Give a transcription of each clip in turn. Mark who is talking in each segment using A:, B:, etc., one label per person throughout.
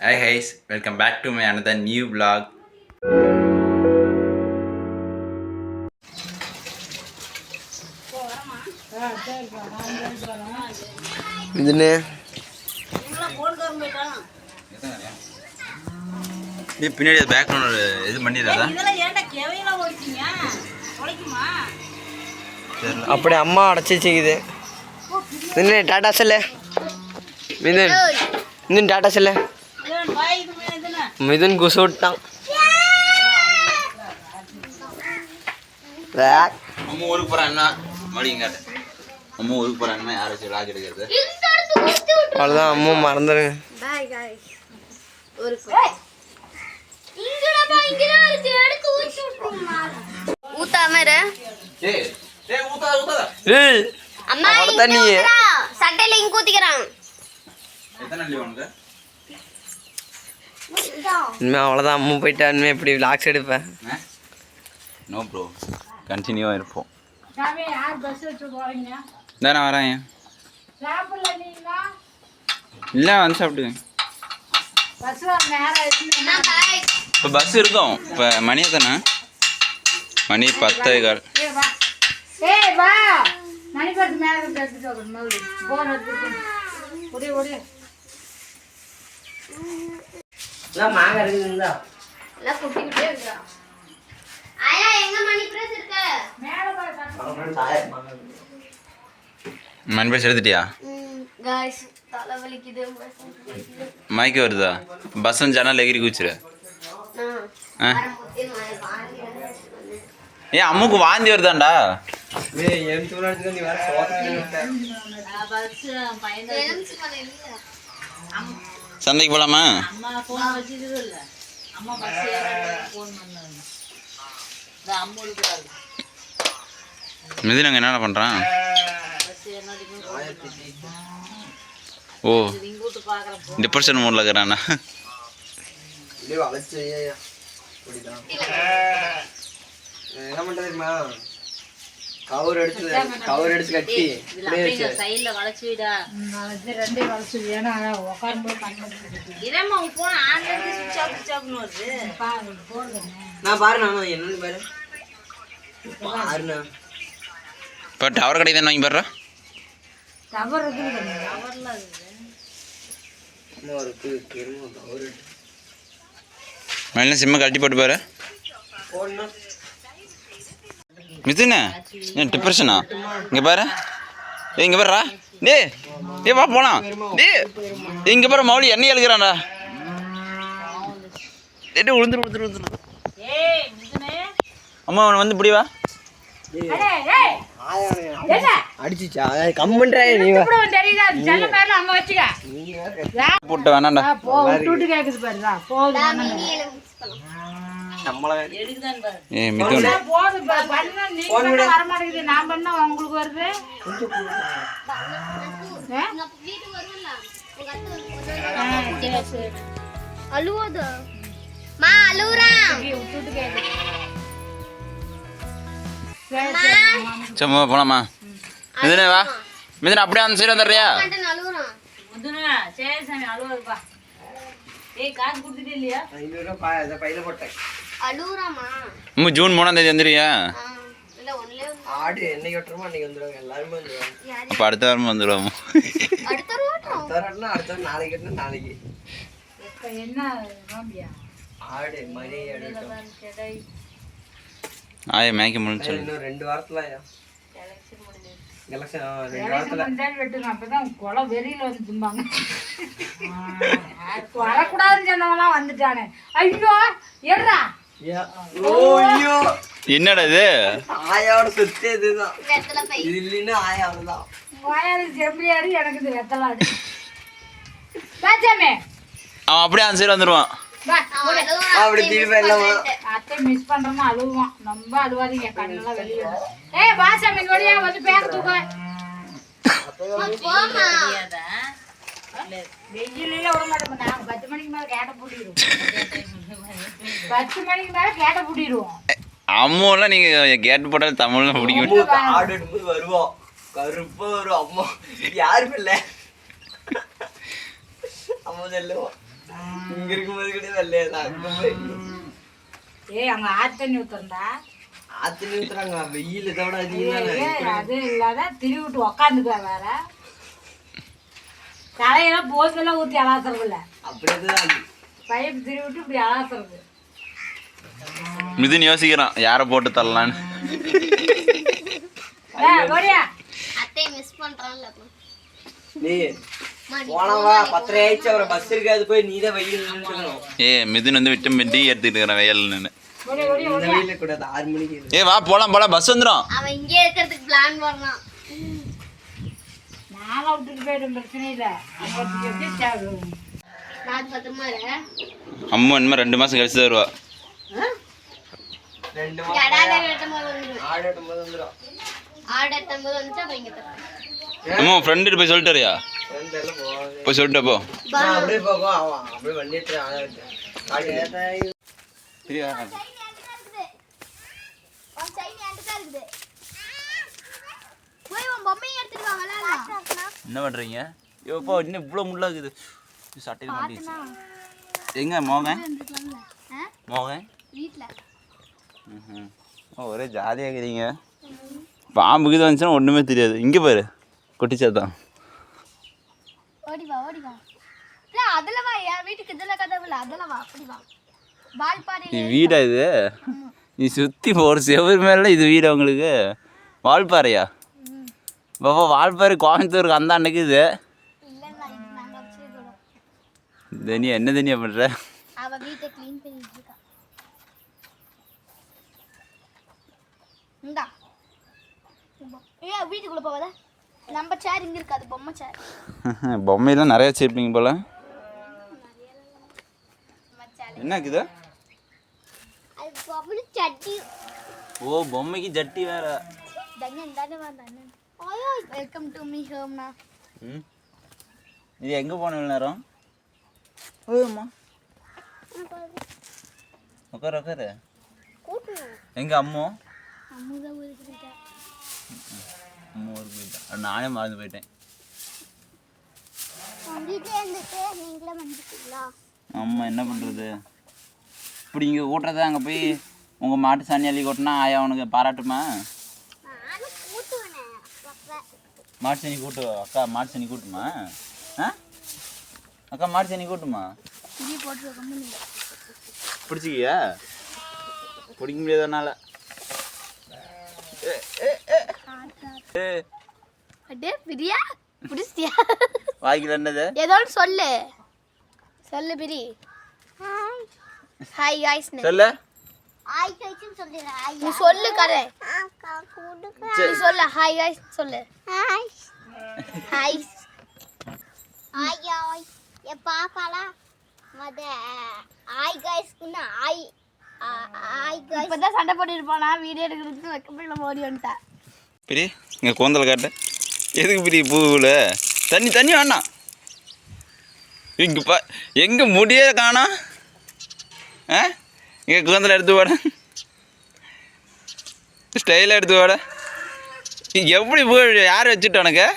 A: Hi guys, welcome back to my another new vlog.
B: இதுனே
A: நீ பின்னாடி background இது பண்ணிடுறதா?
B: அப்படி அம்மா அடைச்சி வச்சுக்குது. இதுனே டாட்டா சொல்லு. மிதுன் மிதுன் டாட்டா சொல்லு. மிதுன் குசு விட்டான்.
A: அம்மா ஊருக்கு போறான்னா மடிங்காட்ட. அம்மா ஊருக்கு போறாங்கன்னா யாரை வச்சு லாக் எடுக்கிறது?
B: அவ்வளோதான், அம்மா மறந்துடுங்க.
C: பாய் गाइस. ஊத்தாம இரு.
A: ஏய்
C: அம்மா
B: அவ்வளோதான் நீ.
C: சட்டையில இங்க ஊத்திக்கறான்.
A: எத்தனை அள்ளி உனக்கு?
B: இனிமேல் அவ்வளோதான், அம்மா போயிட்டா இனிமேல் இப்படி விளாக்ஸ் எடுப்பேன்.
A: நோ ப்ரோ, கண்டினியூவாக இருப்போம். தானே வரேன். இல்லை வந்து சாப்பிட்டுங்க. இப்போ பஸ் இருக்கும். இப்போ மணி எத்தனை? மணி 10:15. மணி பேச எடுத்துட்டியா? மைக்கு வருதா? பஸ் ஜன்னல் எகிரி குச்சிரு. ஏன் அம்முக்கு வாந்தி வருதாண்டா? சந்தைக்கு போலாமா? மிதுன் அங்கே என்ன பண்ணுறான்? ஓ, டிப்ரெஷன் மூடில் இருக்கிறானா?
B: என்ன பண்ணுறது தெரியுமா? கவர் எடுத்து கட்டி நான் பாருண்ணா, என்னன்னு பாரு. பாருண்ணா,
A: இப்போ டவர் கடை தானே வாங்கி பாடுறா. மேலே சிம்மை கழட்டி போட்டு பாரு. மிதுனே, ஏன் டிப்ரெஷனா? இங்கே பாரு, இங்கே பாருடா. டே வா போலாம். இங்கே பாரு, மௌலி எண்ணெய் எழுக்கிறான்டா. விழுந்துரு. அம்மா அவனை வந்து இப்படி வா.
B: அடிச்சிச்சா? கம்மன்றா நீ
A: போட்டு வேணாண்டா. ஏ மிதுன்,
C: அழுவாதா? மா அழுவுறான்.
A: சும்மா போலாமா? மிதுனே வா. மிதுன் அப்படியே அந்த சைடு வந்துடுறியா? ஜூன் 3 வந்துடுறியா?
B: ஆடு என்னைக்கு வெட்டுறோமோ அன்னைக்கு வந்துடுவாங்க. எல்லாருமே வந்துடுவாங்க.
A: அப்போ அடுத்த வாரமும் வந்துடுவோம்.
B: அடுத்த நாளைக்கு வெட்டினா நாளைக்கு. ஆடு மணி
A: ஆய மேய்க்க முடியும் சொல்லு.
B: இன்னும் 2 வாரத்துல
A: என்னடா இது?
B: ஆயோட சுத்தி இதுதான். இது இல்லைன்னா ஆயா அவ்வளவுதான்.
A: அவன் அப்படியே அந்த சைடு வந்துடுவான்.
B: அப்படி திருப்பி இல்லாம
D: அத்தை மிஸ் பண்றோமா அழுவான். ரொம்ப அழுவாதீங்க, கண்ணெல்லாம் வெளியே. பாசாமி வழியா வந்து பேர் தூக்க வெயில விட மாட்டோம். நாங்க 10 மணிக்கு மேல கேட்ட பூட்டிடுவோம். 10 மணிக்கு மேல கேட்ட பூட்டிடுவோம்.
A: அம்மாலாம் நீங்க கேட்டு போட்டாலும் தமிழ்ல பிடிக்கும்.
B: ஆடு எடுக்கும்போது வருவோம், கருப்பா வரும். அம்மா யாருமே இல்லை, அம்மா சொல்லுவோம். இங்க இருக்கும்போது கூட வெள்ளையா அங்க போய்
D: அங்க ஆத்து தண்ணி ஊத்துறா
B: ஆத்துல ஊத்துறாங்க வெயில் இதோட அதிகமா
D: அது இல்லாத திருவிட்டு உக்காந்துக்குவா வேற தலையெல்லாம் போதெல்லாம் ஊற்றி அலாசுறது இல்லை
B: அப்படியேதான்
D: பைப் திருவிட்டு இப்படி அலாசுறது
A: மிதுன் யோசிக்கிறான் யாரை போட்டு தரலான்னு.
C: அத்தை மிஸ் பண்றான்ல
B: நீ போனவா 10:30 ஆயிடுச்சு அவரை பஸ் இருக்காது போய் நீதான் வெயில் நின்றுக்கணும்.
A: மிதுன் வந்து விட்டமின் டி எடுத்துக்கிட்டு இருக்கிறான் வெயில்னு.
B: இந்த வெயில கூடாது 6 மணிக்கு.
A: வா போலாம் பஸ் வந்துடும்.
C: அவன் இங்கே இருக்கிறதுக்கு பிளான் பண்ணான்.
D: நானும் விட்டுட்டு போயிடும் பிரச்சனை இல்லை.
C: நான் பத்திரமா இரு.
A: அம்மா இனிமே 2 மாசம் கழிச்சு தான் வருவா.
B: 2
C: கடாவே வெட்டும்போது வந்துடும்.
B: ஆடு வெட்டும்போது வந்துடும்.
C: ஆடு எட்டும்போது வந்துட்டு அப்ப இங்க தரும்.
A: அம்மா ஃப்ரெண்டு போய் சொல்லிட்டாரியா? போய் சொல்லிட்டு போ.
B: அப்படியே போகும் அவன் அப்படியே வண்டி எடுத்து
A: என்ன பண்றீங்க? இப்போ இன்னும் இவ்வளோ முள்ளா இருக்குது. சட்டையில் மாட்டிச்சு. எங்க மோகன்? மோகன்
C: வீட்ல.
A: ஒரே ஜாலியாக இருக்கிறீங்க. பாம்புக்கு இது வந்துச்சுன்னா ஒன்றுமே தெரியாது. இங்கே பாரு கொட்டிச்சாதான்.
C: ஓடி வா ஓடி வா. இல்ல அதுல வா, என் வீட்டுக்கு இதுல கதவு இல்ல, அதுல வா, அப்படி வா. வால்பாறை
A: இது வீடா இது? நீ சுற்றி ஒரு செவ்வறு மேலே இது வீடு உங்களுக்கு? வால்பாறையா? பாப்பா வால்பாறை கோயம்புத்தூருக்கு அந்த அன்னைக்கு இது.
C: இல்ல இது நாங்க வச்சிருக்கோம்.
A: தனியா என்ன தனியா பண்ணுற?
C: அவ வீட்டை க்ளீன் பண்ணிட்டு இருக்கா. இந்தா வீட்டுக்குள்ள போவாத. நம்ம சேர் இங்க இருக்காது, பொம்மை சேர்.
A: பொம்மையெல்லாம் நிறைய வச்சிருப்பீங்க போல. என்ன இருக்குது?
C: அது பொம்மை சட்டி.
A: ஓ பொம்மைக்கு ஜட்டி வேற.
C: தங்கன் தானே வந்தானே. ஐயோ வெல்கம் டு மீ ஹோம்னா.
A: இது எங்கே போன இவ்வளோ நேரம்? ஓம்மா உட்கார உட்காரு. எங்க அம்மோ?
C: அம்முதா ஊருக்கு போயிட்டா.
A: அம்மா ஊருக்கு போயிட்டா. நானே மறந்து போயிட்டேன்.
C: வீட்டிலே இருந்துட்டு நீங்களே வந்துட்டீங்களா?
A: ஆமாம் என்ன பண்ணுறது. இப்படி இங்கே கூட்டுறத அங்கே போய் உங்கள் மாட்டு சாணி அள்ளி கொட்டினா ஆயா உனக்கு பாராட்டுமா?
C: நானும் கூட்டுவேனே.
A: மாட்டு சாணி கூட்டு. அக்கா மாட்டு சாணி கூட்டுமா? ஆ அக்கா மாட்டு சாணி கூட்டுமா?
C: இங்கே போட்டு கம்மி
A: பிடிச்சிக்கியா? பிடிக்க முடியாதனால.
C: அடே பிரியா பிடிச்சியா?
A: வாய்க்கில் என்னது?
C: ஏதோ சொல்லு சொல்லு பிரி. ஹாய் गाइस
A: சொல்லு.
C: ஹாய் गाइस சொல்லுடா. நீ சொல்லு கரெ. நீ சொல்லு ஹாய் गाइस சொல்லு. ஹாய் ஹாய் ஹாய் ஹாய் ஏ பாப்பாலா மத ஹாய் गाइस குனா ஹாய் ஹாய் गाइस இப்பதான் சண்டை போட்டுட்டு போனா வீடியோ எடுக்கிறதுக்கு வெக்கப்படல ஓடி வந்துட்டா.
A: பிரி இங்கே கூந்தல் காட்டு. எதுக்கு பிரி பூவில் தண்ணி தண்ணி வேணாம். இங்கே பா எங்கே முடியே காணா. ஆ இங்கே கூந்தல் எடுத்து வாட. ஸ்டைலாக எடுத்து வாட. எப்படி பூ யார் வச்சுட்டு உனக்கு?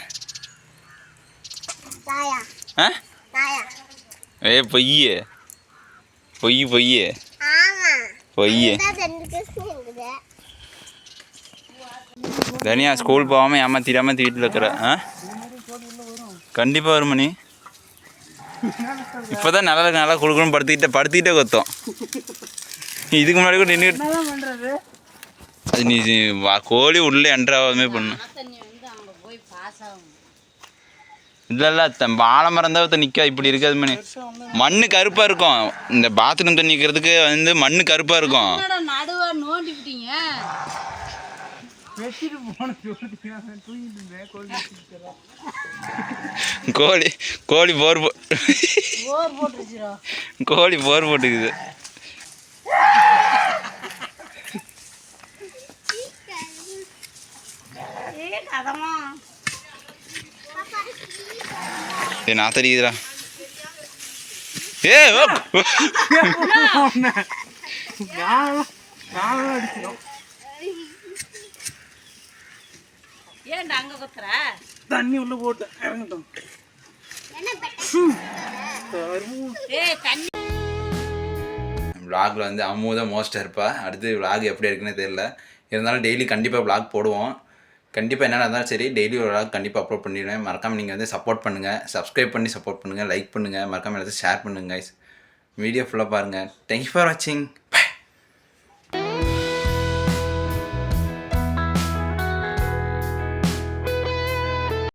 A: ஆ ஏ பொய்யே பொய் பொய்யே பொய்யே. தனியா ஸ்கூல் போகாமல் ஏமாத்திடாமல் வீட்டில் இருக்கிற. ஆ கண்டிப்பாக வரும் மணி. இப்போ தான் நல்லா கொடுக்கணும் படுத்திக்கிட்டே கொத்தோம். இதுக்கு முன்னாடி கூட நின்றுட்டு அது நீ கோழி உள்ளே என்ட்ராவதுமே பண்ணு. இல்லை ஆலமரம் தான் நிற்க இப்படி இருக்காது மணி. மண் கருப்பாக இருக்கும். இந்த பாத்ரூம் தண்ணி நிற்கிறதுக்கு வந்து மண் கருப்பாக இருக்கும்.
D: நடுவா நோண்டிவிட்டீங்க.
A: கோழி கோழி போர்
D: போட்டுருச்சுரோ.
A: கோழி போர் போட்டுக்குது. ஏ நாத்தடிக்குதுடா. ஏ
D: ஏன்டா அங்க கொத்துற?
B: தண்ணி உள்ள போட்டு இறங்கட்டும்.
A: விலாகில் வந்து அம்மு தான் மோஸ்ட்டாக இருப்பா. அடுத்து விலாக் எப்படி இருக்குன்னு தெரியல. இருந்தாலும் டெய்லி கண்டிப்பாக விலாக் போடுவோம். கண்டிப்பாக என்னென்ன இருந்தாலும் சரி டெய்லி ஒரு விலாக் கண்டிப்பாக அப்லோட் பண்ணிடுவேன். மறக்காமல் நீங்கள் வந்து சப்போர்ட் பண்ணுங்கள், சப்ஸ்கிரைப் பண்ணி சப்போர்ட் பண்ணுங்கள், லைக் பண்ணுங்கள், மறக்காமல் எல்லாத்தையும் ஷேர் பண்ணுங்கள் கைஸ். வீடியோ ஃபுல்லாக பாருங்கள். தேங்க்யூ ஃபார் வாட்சிங்.